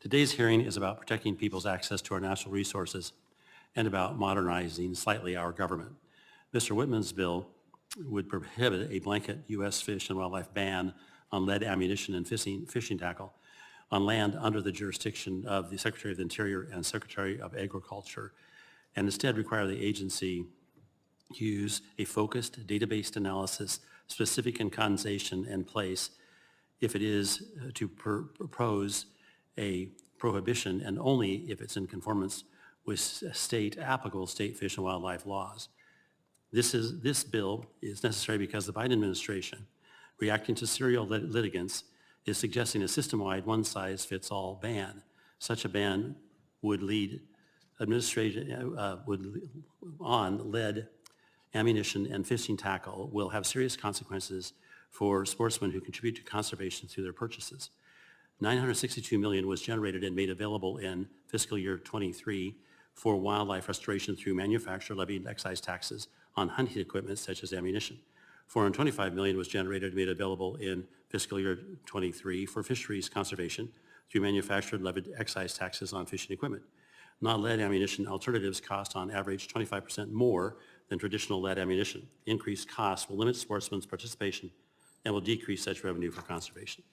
Today's hearing is about protecting people's access to our natural resources and about modernizing slightly our government. Mr. Whitman's bill would prohibit a blanket U.S. fish and wildlife ban on lead ammunition and fishing tackle on land under the jurisdiction of the Secretary of the Interior and Secretary of Agriculture, and instead require the agency use a focused database analysis specific in condensation and place if it is to propose a prohibition, and only if it's in conformance with applicable state fish and wildlife laws. This bill is necessary because the Biden administration, reacting to serial litigants, is suggesting a system-wide one-size-fits-all ban. Such a ban would lead administration on lead ammunition and fishing tackle will have serious consequences for sportsmen who contribute to conservation through their purchases. $962 million was generated and made available in fiscal year 23 for wildlife restoration through manufacturer levied excise taxes on hunting equipment such as ammunition. $425 million was generated and made available in fiscal year 23 for fisheries conservation through manufactured levied excise taxes on fishing equipment. Non-lead ammunition alternatives cost on average 25% more than traditional lead ammunition. Increased costs will limit sportsmen's participation and will decrease such revenue for conservation.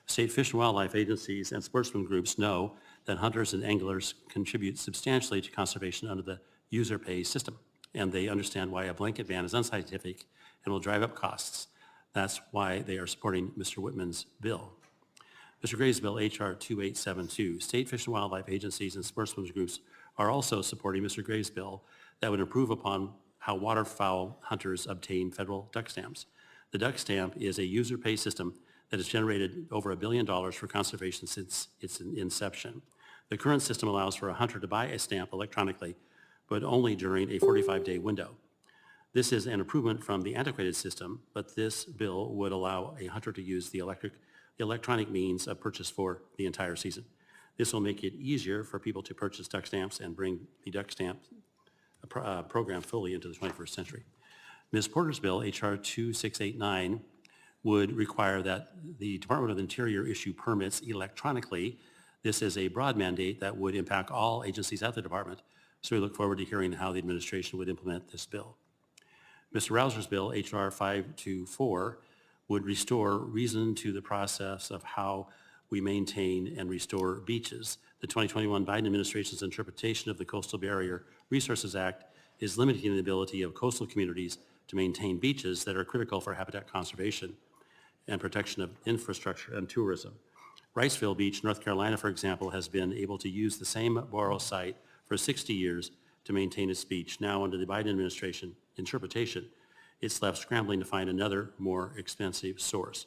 State fish and wildlife agencies and sportsman groups know that hunters and anglers contribute substantially to conservation under the user pays system, and they understand why a blanket ban is unscientific and will drive up costs. That's why they are supporting Mr. Whitman's bill. Mr. Gray's bill, H.R. 2872. State fish and wildlife agencies and sportsmen's groups are also supporting Mr. Gray's bill that would improve upon how waterfowl hunters obtain federal duck stamps. The duck stamp is a user pay system that has generated over $1 billion for conservation since its inception. The current system allows for a hunter to buy a stamp electronically, but only during a 45-day window. This is an improvement from the antiquated system, but this bill would allow a hunter to use the electronic means of purchase for the entire season. This will make it easier for people to purchase duck stamps and bring the duck stamp program fully into the 21st century. Ms. Porter's bill, H.R. 2689, would require that the Department of the Interior issue permits electronically. This is a broad mandate that would impact all agencies at the department, so we look forward to hearing how the administration would implement this bill. Mr. Rausser's bill, H.R. 524, would restore reason to the process of how we maintain and restore beaches. The 2021 Biden administration's interpretation of the Coastal Barrier Resources Act is limiting the ability of coastal communities to maintain beaches that are critical for habitat conservation and protection of infrastructure and tourism. Riceville Beach, North Carolina, for example, has been able to use the same borrow site for 60 years to maintain its beach. Now, under the Biden administration interpretation, it's left scrambling to find another, more expensive source.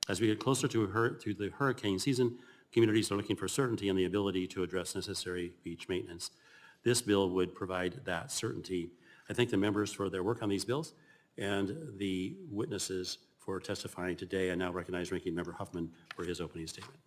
As we get closer to the hurricane season, communities are looking for certainty and the ability to address necessary beach maintenance. This bill would provide that certainty. I thank the members for their work on these bills and the witnesses for testifying today. I now recognize Ranking Member Huffman for his opening statement.